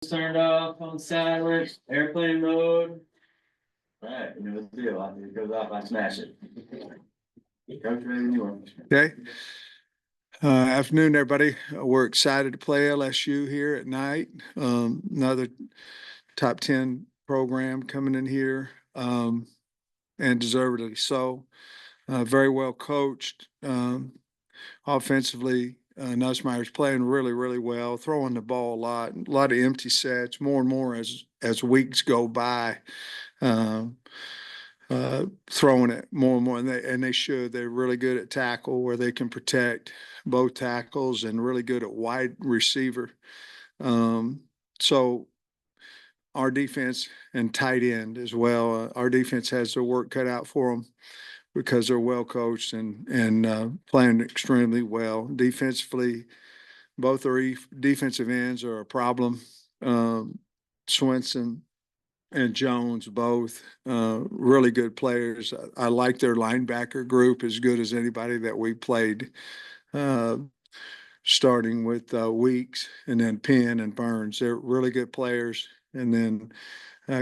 Turned off on silent, airplane mode. Alright, you know the deal. After it goes off, I smash it. Coach, ready when you are. Okay. Afternoon, everybody. We're excited to play LSU here at night. Another top 10 program coming in here, and deservedly so. Very well coached. Offensively, Nussmeier's playing really, really well, throwing the ball a lot of empty sets, more and more as weeks go by. Throwing it more and more, and they should. They're really good at tackle where they can protect both tackles, and really good at wide receiver. So our defense and tight end as well. Our defense has their work cut out for them because they're well coached and playing extremely well defensively. Both our defensive ends are a problem. Swenson and Jones, both really good players. I like their linebacker group as good as anybody that we played, starting with Weeks and then Penn and Burns. They're really good players. And then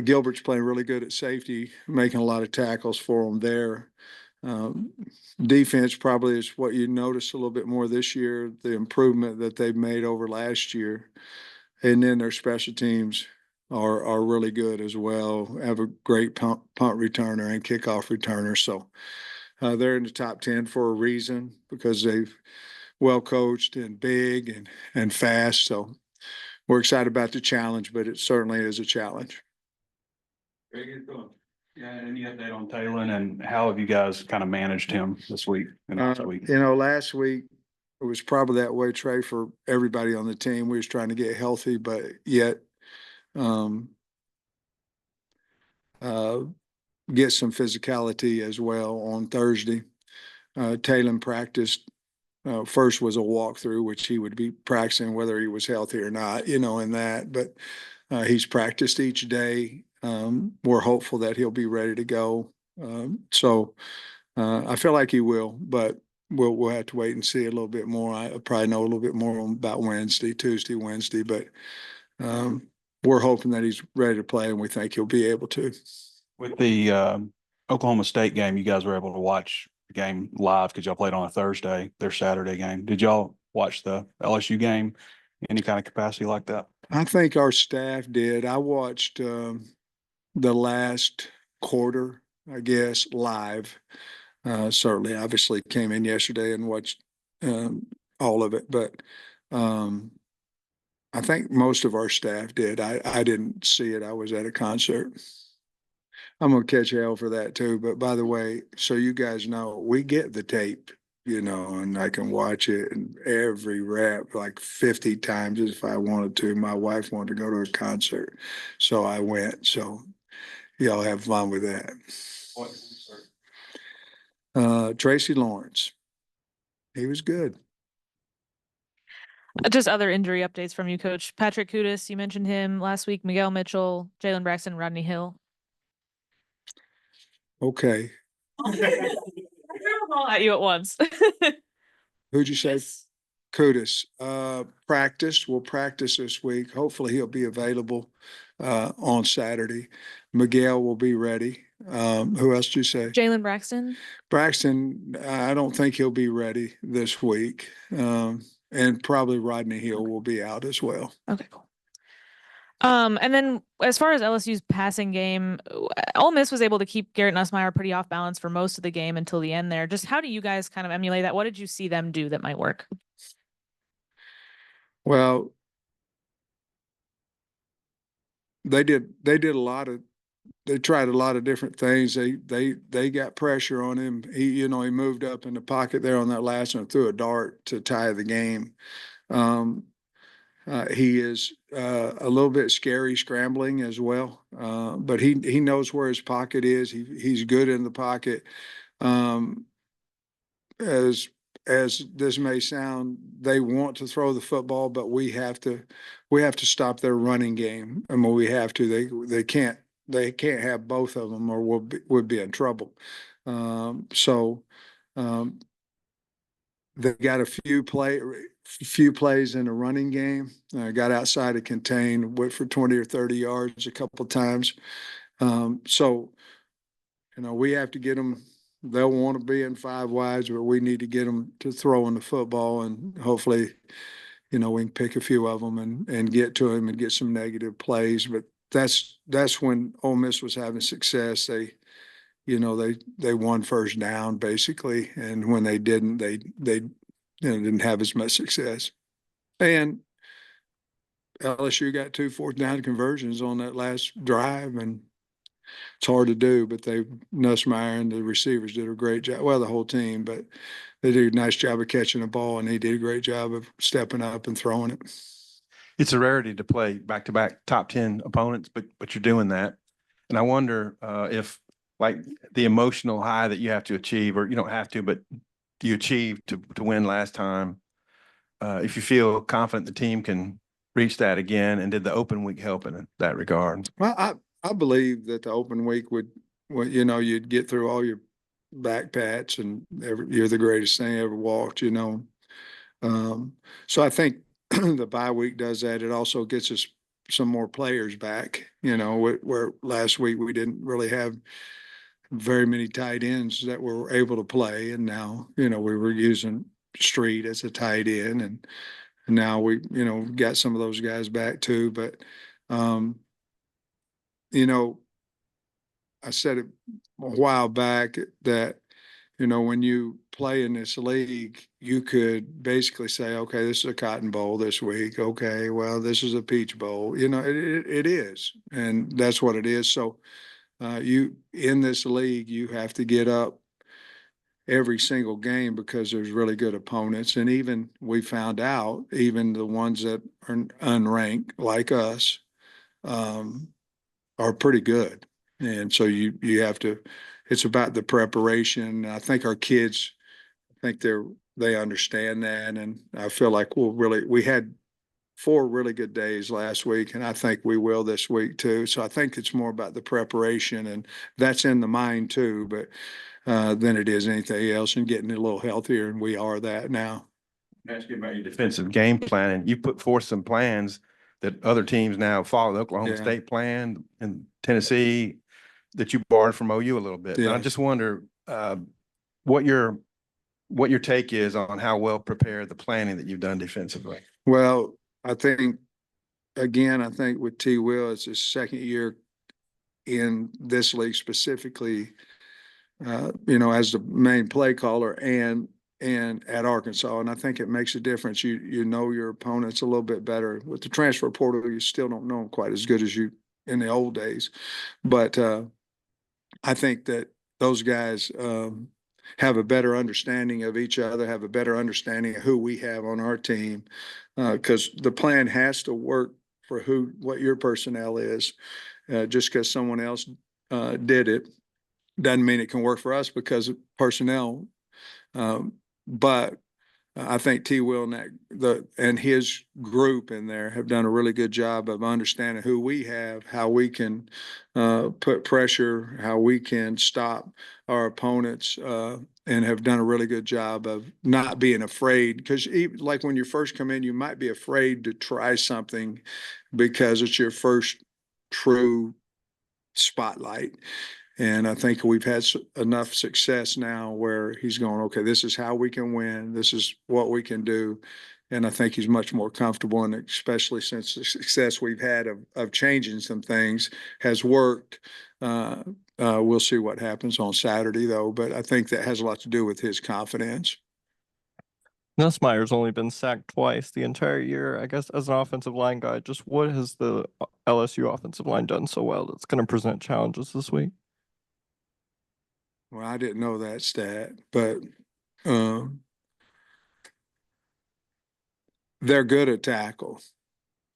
Gilbert's playing really good at safety, making a lot of tackles for them there. Defense probably is what you notice a little bit more this year, the improvement that they've made over last year. And then their special teams are really good as well. Have a great punt returner and kickoff returner. So they're in the top 10 for a reason, because they've well coached and big and fast. So we're excited about the challenge, but it certainly is a challenge. Very good going. Yeah, any update on Taylor, and how have you guys kind of managed him this week and last week? Last week it was probably that way, Trey, for everybody on the team. We was trying to get healthy, but yet get some physicality as well on Thursday. Taylor practiced. First was a walkthrough, which he would be practicing whether he was healthy or not, in that. But he's practiced each day. We're hopeful that he'll be ready to go. So I feel like he will, but we'll have to wait and see a little bit more. I probably know a little bit more about Tuesday, Wednesday, but we're hoping that he's ready to play, and we think he'll be able to. With the Oklahoma State game, you guys were able to watch the game live because y'all played on a Thursday, their Saturday game. Did y'all watch the LSU game any kind of capacity like that? I think our staff did. I watched the last quarter, I guess, live. Certainly, obviously came in yesterday and watched all of it, but I think most of our staff did. I didn't see it. I was at a concert. I'm gonna catch hell for that too. But by the way, so you guys know, we get the tape, and I can watch it and every rep like 50 times if I wanted to. My wife wanted to go to a concert, so I went. So y'all have fun with that. Tracy Lawrence. He was good. Just other injury updates from you, Coach. Patrick Kudus, you mentioned him last week. Miguel Mitchell, Jalen Braxton, Rodney Hill. Okay. All at you at once. Who'd you say? Kudus. Practice. We'll practice this week. Hopefully he'll be available on Saturday. Miguel will be ready. Who else did you say? Jalen Braxton. Braxton, I don't think he'll be ready this week. And probably Rodney Hill will be out as well. Okay, cool. And then as far as LSU's passing game, Ole Miss was able to keep Garrett Nussmeier pretty off balance for most of the game until the end there. Just how do you guys kind of emulate that? What did you see them do that might work? Well, they tried a lot of different things. They got pressure on him. He moved up in the pocket there on that last one, threw a dart to tie the game. He is a little bit scary scrambling as well, but he knows where his pocket is. He's good in the pocket. As this may sound, they want to throw the football, but we have to stop their running game. I mean, we have to. They can't have both of them, or we'll be in trouble. So they got a few few plays in the running game, got outside of contain, went for 20 or 30 yards a couple times. So, we have to get them. They'll want to be in 5 wides, but we need to get them to throwing the football, and hopefully, we can pick a few of them and get to them and get some negative plays. But that's when Ole Miss was having success. They won first down basically, and when they didn't, they didn't have as much success. And LSU got 2 fourth-down conversions on that last drive, and it's hard to do, but Nussmeier and the receivers did a great job. Well, the whole team, but they did a nice job of catching the ball, and he did a great job of stepping up and throwing it. It's a rarity to play back-to-back top 10 opponents, but you're doing that. And I wonder if like the emotional high that you have to achieve, or you don't have to, but you achieved to win last time. If you feel confident the team can reach that again, and did the open week help in that regard? Well, I believe that the open week would you'd get through all your back pats and you're the greatest thing ever walked, So I think the bye week does that. It also gets us some more players back, where last week we didn't really have very many tight ends that were able to play. And now, we were using Street as a tight end, and now we, got some of those guys back too. But, I said it a while back that, when you play in this league, you could basically say, okay, this is a Cotton Bowl this week. Okay, well, this is a Peach Bowl. It is, and that's what it is. So you in this league, you have to get up every single game because there's really good opponents. And even we found out, even the ones that are unranked like us are pretty good. And so you have to, it's about the preparation. I think our kids, they understand that. And I feel like we had 4 really good days last week, and I think we will this week too. So I think it's more about the preparation, and that's in the mind too, but than it is anything else, and getting a little healthier. And we are that now. Ask you about your defensive game plan, and you put forth some plans that other teams now follow. The Oklahoma State plan and Tennessee that you borrowed from OU a little bit. And I just wonder what your take is on how well prepared the planning that you've done defensively. Well, I think with T. Will, it's his second year in this league specifically, as the main play caller and at Arkansas. And I think it makes a difference. You know your opponents a little bit better. With the transfer portal, you still don't know them quite as good as you in the old days. But I think that those guys have a better understanding of each other, have a better understanding of who we have on our team, because the plan has to work for what your personnel is. Just because someone else did it doesn't mean it can work for us because of personnel. But I think T. Will and his group in there have done a really good job of understanding who we have, how we can put pressure, how we can stop our opponents, and have done a really good job of not being afraid. Because like when you first come in, you might be afraid to try something because it's your first true spotlight. And I think we've had enough success now where he's going, okay, this is how we can win. This is what we can do. And I think he's much more comfortable, and especially since the success we've had of changing some things has worked. We'll see what happens on Saturday, though. But I think that has a lot to do with his confidence. Nussmeier's only been sacked twice the entire year. I guess as an offensive line guy, just what has the LSU offensive line done so well that's going to present challenges this week? Well, I didn't know that stat, but they're good at tackle.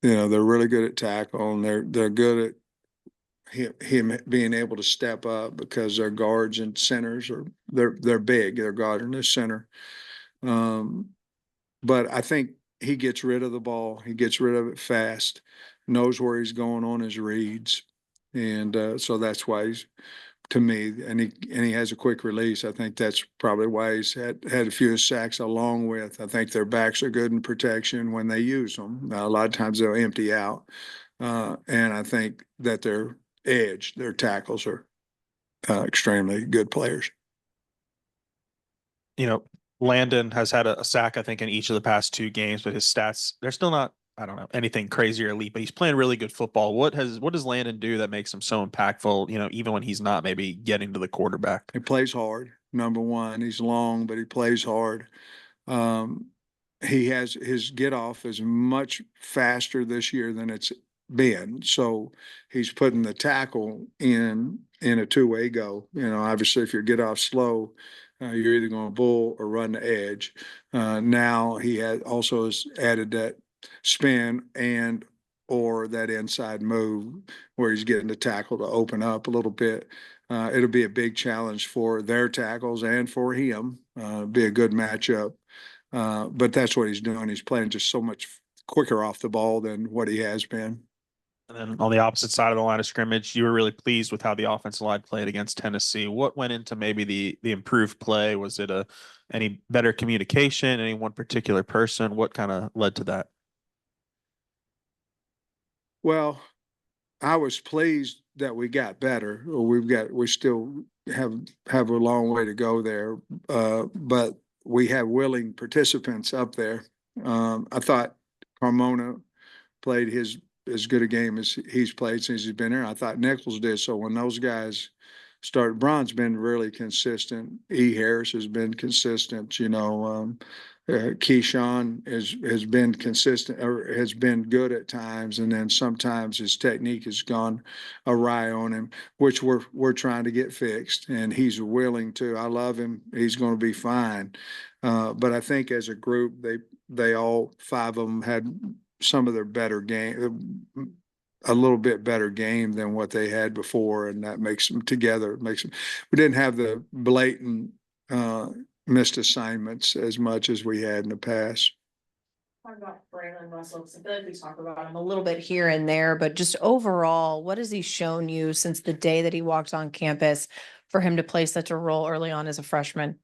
They're really good at tackle, and they're good at him being able to step up because their guards and centers they're big. They're guard and their center. But I think he gets rid of the ball. He gets rid of it fast, knows where he's going on his reads. And so that's why he's to me, and he has a quick release. I think that's probably why he's had a few sacks along with, I think their backs are good in protection when they use them. A lot of times they'll empty out. And I think that their tackles are extremely good players. You know, Landon has had a sack, I think, in each of the past 2 games, but his stats, they're still not, I don't know, anything crazy or elite, but he's playing really good football. What does Landon do that makes him so impactful, you know, even when he's not maybe getting to the quarterback? He plays hard, number one. He's long, but he plays hard. He has his get off is much faster this year than it's been. So he's putting the tackle in a two-way go. You know, obviously if you get off slow, you're either going to bull or run the edge. Now he also has added that spin and or that inside move where he's getting the tackle to open up a little bit. It'll be a big challenge for their tackles and for him. Be a good matchup. But that's what he's doing. He's playing just so much quicker off the ball than what he has been. And then on the opposite side of the line of scrimmage, you were really pleased with how the offensive line played against Tennessee. What went into maybe the improved play? Was it any better communication, any one particular person? What kind of led to that? Well, I was pleased that we got better. We still have a long way to go there, but we have willing participants up there. I thought Carmona played as good a game as he's played since he's been here. I thought Nichols did. So when those guys started, Braun's been really consistent. E. Harris has been consistent. You know, Keyshawn has been consistent or has been good at times, and then sometimes his technique has gone awry on him, which we're trying to get fixed. And he's willing to. I love him. He's going to be fine. But I think as a group, they all 5 of them had some of their better game, a little bit better game than what they had before, and that makes them together. We didn't have the blatant missed assignments as much as we had in the past. Talk about Brilin Russell, because I feel like we talk about him a little bit here and there, but just overall, what has he shown you since the day that he walked on campus for him to play such a role early on as a freshman?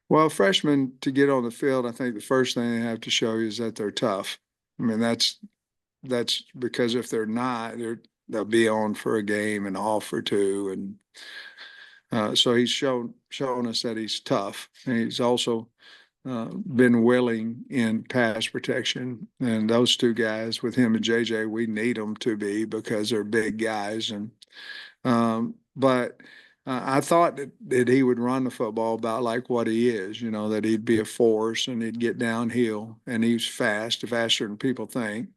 Well, freshmen to get on the field, I think the first thing they have to show you is that they're tough. I mean, that's because if they're not, they'll be on for a game and off for 2. And so he's shown us that he's tough. And he's also been willing in pass protection. And those 2 guys with him and JJ, we need them to be because they're big guys. And but I thought that he would run the football about like what he is, you know, that he'd be a force and he'd get downhill, and he's faster than people think.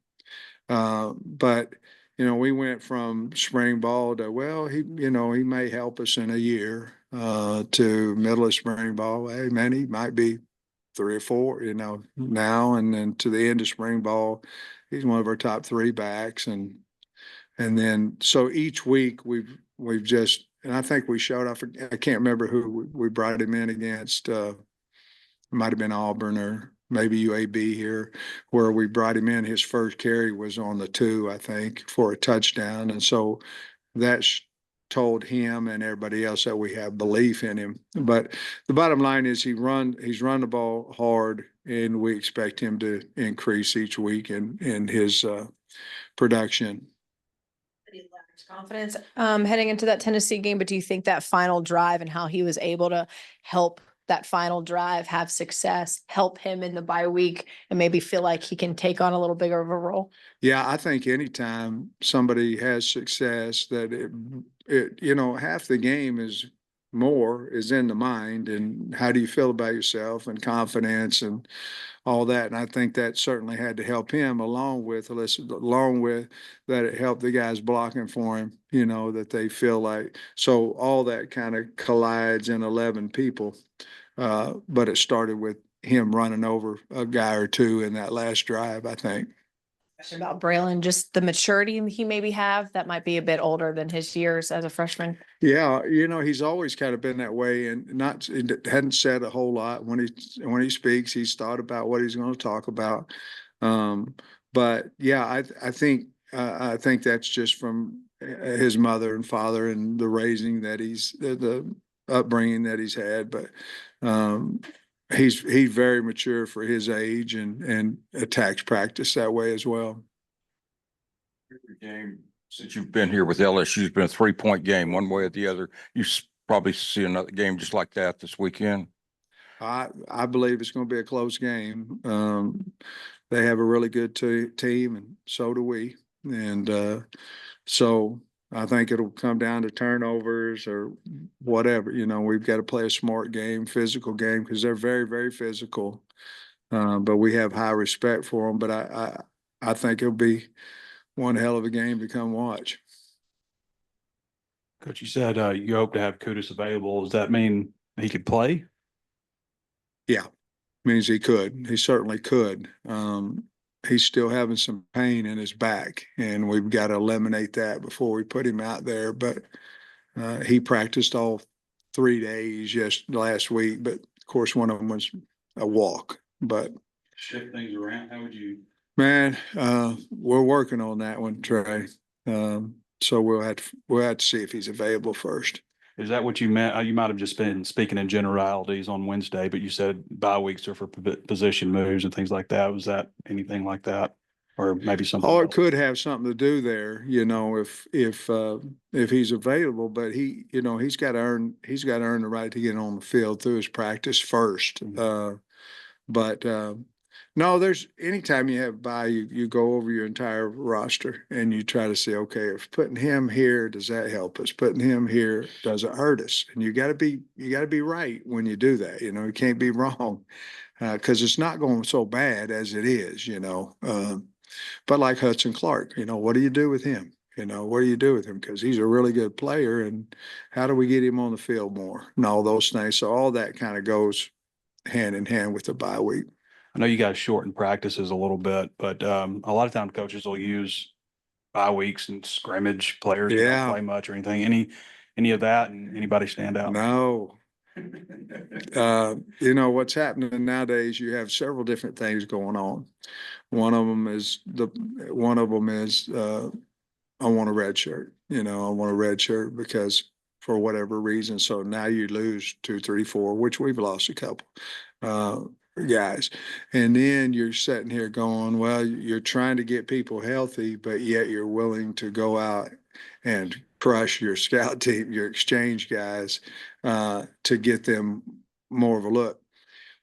But, you know, we went from spring ball to, well, he may help us in a year, to middle of spring ball. Hey, man, he might be 3 or 4, you know, now, and then to the end of spring ball, he's one of our top 3 backs. And then, so each week we've just, and I think we showed off, I can't remember who we brought him in against. It might have been Auburn or maybe UAB here, where we brought him in. His first carry was on the 2, I think, for a touchdown. And so that's told him and everybody else that we have belief in him. But the bottom line is he's run the ball hard, and we expect him to increase each week in his production. Confidence heading into that Tennessee game, but do you think that final drive and how he was able to help that final drive have success help him in the bye week and maybe feel like he can take on a little bigger of a role? Yeah, I think anytime somebody has success, that it you know, half the game is in the mind, and how do you feel about yourself and confidence and all that. And I think that certainly had to help him, along with that it helped the guys blocking for him, you know, that they feel like, so all that kind of collides in 11 people. But it started with him running over a guy or 2 in that last drive, I think. Question about Brilin, just the maturity he maybe have that might be a bit older than his years as a freshman. Yeah, you know, he's always kind of been that way, and hadn't said a whole lot when he speaks. He's thought about what he's going to talk about. But yeah, I think that's just from his mother and father and the raising that the upbringing that he's had, but he's very mature for his age and attacks practice that way as well. Game since you've been here with LSU has been a 3-point game, one way or the other. You probably see another game just like that this weekend. I believe it's going to be a close game. They have a really good team, and so do we. And so I think it'll come down to turnovers or whatever. You know, we've got to play a smart game, physical game, because they're very, very physical. But we have high respect for them. But I think it'll be one hell of a game to come watch. Coach, you said you hope to have Kudus available. Does that mean he could play? Yeah, means he could. He certainly could. He's still having some pain in his back, and we've got to eliminate that before we put him out there. But he practiced all 3 days last week, but of course one of them was a walk. But Shift things around. How would you? Man, we're working on that one, Trey. So we'll have to see if he's available first. Is that what you meant? You might have just been speaking in generalities on Wednesday, but you said bye weeks are for position moves and things like that. Was that anything like that, or maybe something? Oh, it else? could have something to do there, you know, if he's available. But he, you know, he's got to earn the right to get on the field through his practice first. No, there's anytime you have bye, you go over your entire roster and you try to say, okay, if putting him here, does that help us? Putting him here, does it hurt us? And you got to be right when you do that. You know, you can't be wrong because it's not going so bad as it is. You know, but like Hudson Clark, you know, what do you do with him? You know, what do you do with him? Because he's a really good player, and how do we get him on the field more? And all those things. So all that kind of goes hand in hand with the bye week. I know you guys shorten practices a little bit, but a lot of times coaches will use bye weeks and scrimmage players who don't play much or anything. Any of that, and anybody stand out? No. You know, what's happening nowadays, you have several different things going on. One of them is I want a red shirt. You know, I want a red shirt because for whatever reason. So now you lose 2, 3, 4, which we've lost a couple guys. And then you're sitting here going, well, you're trying to get people healthy, but yet you're willing to go out and crush your scout team, your exchange guys, to get them more of a look.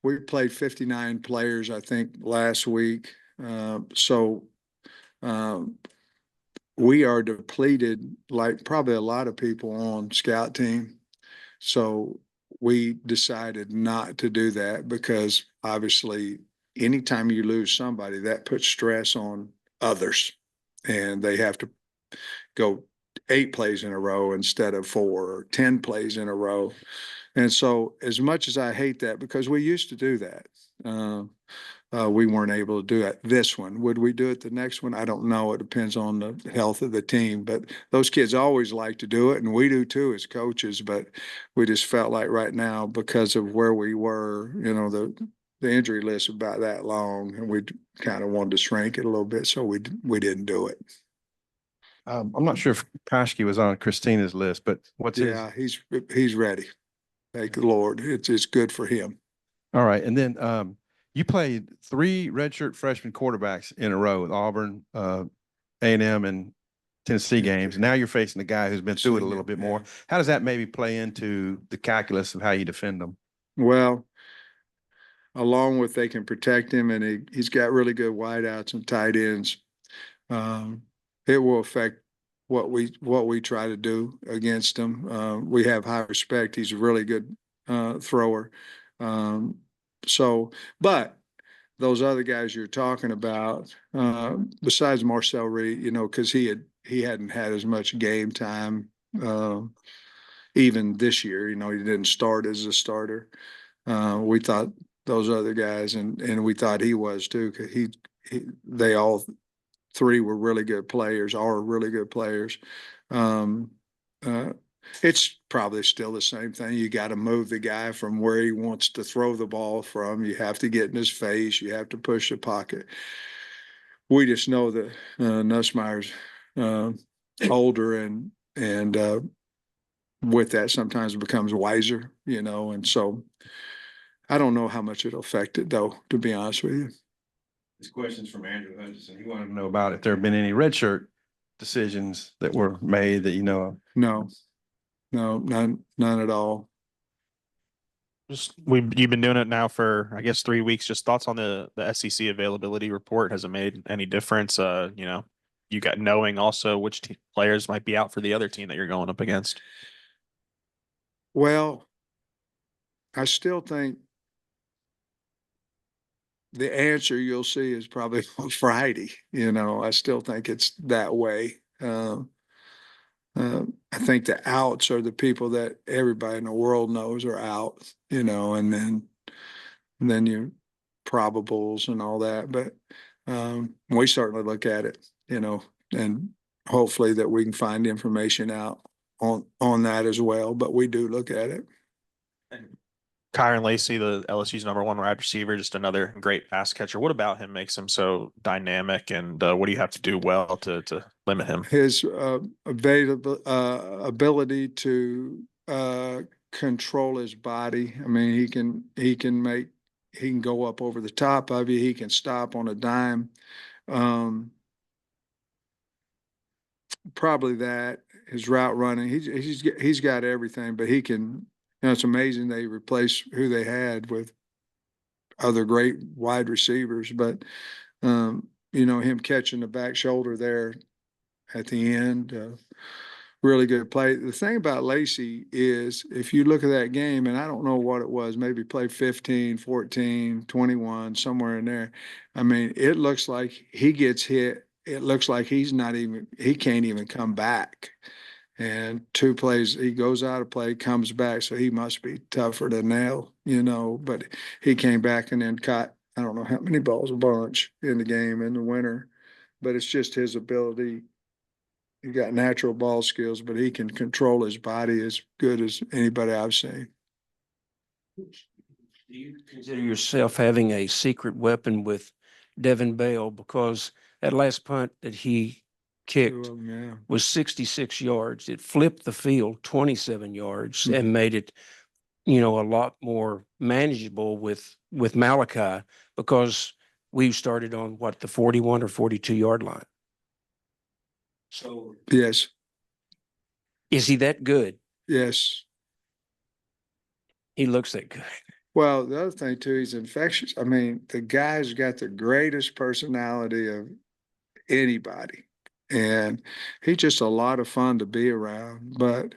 We played 59 players, I think, last week. We are depleted, like probably a lot of people on scout team. So we decided not to do that because obviously anytime you lose somebody, that puts stress on others, and they have to go 8 plays in a row instead of 4 or 10 plays in a row. And so as much as I hate that, because we used to do that, we weren't able to do it this one. Would we do it the next one? I don't know. It depends on the health of the team. But those kids always like to do it, and we do too as coaches. But we just felt like right now, because of where we were, you know, the injury list about that long, and we kind of wanted to shrink it a little bit, so we didn't do it. I'm not sure if Koshki was on Christina's list, but what's his? Yeah, he's ready. Thank the Lord. It's good for him. All right, and then you played 3 redshirt freshman quarterbacks in a row with Auburn, A&M, and Tennessee games. Now you're facing a guy who's been through it a little bit more. How does that maybe play into the calculus of how you defend them? Well, along with they can protect him, and he's got really good wideouts and tight ends. It will affect what we try to do against him. We have high respect. He's a really good thrower. But those other guys you're talking about, besides Marcel Reed, you know, because he hadn't had as much game time even this year. You know, he didn't start as a starter. We thought those other guys, and we thought he was too, because they all 3 were really good players, are really good players. It's probably still the same thing. You got to move the guy from where he wants to throw the ball from. You have to get in his face. You have to push the pocket. We just know that Nussmeier's older and with that sometimes becomes wiser, you know, and so I don't know how much it'll affect it though, to be honest with you. This question's from Andrew Hutchinson. He wanted to know about if there have been any redshirt decisions that were made that you know of. No, none at all. Just you've been doing it now for I guess 3 weeks. Just thoughts on the SEC availability report. Has it made any difference? You know, you got knowing also which players might be out for the other team that you're going up against. Well, I still think the answer you'll see is probably on Friday. You know, I still think it's that way. I think the outs are the people that everybody in the world knows are out, you know, and then your probables and all that. But we certainly look at it, you know, and hopefully that we can find information out on that as well. But we do look at it. Kyron Lacey, the LSU's #1 wide receiver, just another great pass catcher. What about him makes him so dynamic, and what do you have to do well to limit him? His ability to control his body. I mean, he can go up over the top of you. He can stop on a dime. Probably that, his route running. He's got everything, but he can. You know, it's amazing they replaced who they had with other great wide receivers, but you know, him catching the back shoulder there at the end, really good play. The thing about Lacey is if you look at that game, and I don't know what it was, maybe play 15, 14, 21, somewhere in there. I mean, it looks like he gets hit. It looks like he can't even come back. And 2 plays, he goes out of play, comes back, so he must be tougher to nail, you know. But he came back and then caught, I don't know how many balls, a bunch in the game in the winter. But it's just his ability. He got natural ball skills, but he can control his body as good as anybody I've seen. Do you consider yourself having a secret weapon with Devin Bell? Because that last punt that he kicked Yeah. was 66 yards. It flipped the field 27 yards and made it, you know, a lot more manageable with Malachi because we started on what, the 41 or 42 yard line. So Yes, is he that good? yes. He looks that good. Well, the other thing too, he's infectious. I mean, the guy's got the greatest personality of anybody. And he's just a lot of fun to be around. But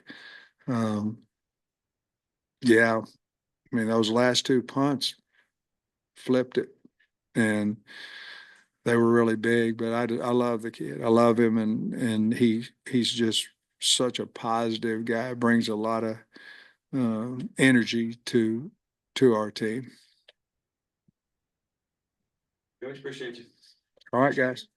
yeah, I mean, those last 2 punts flipped it, and they were really big. But I love the kid. I love him, and he's just such a positive guy. Brings a lot of energy to our team. Coach, appreciate you. All right, guys.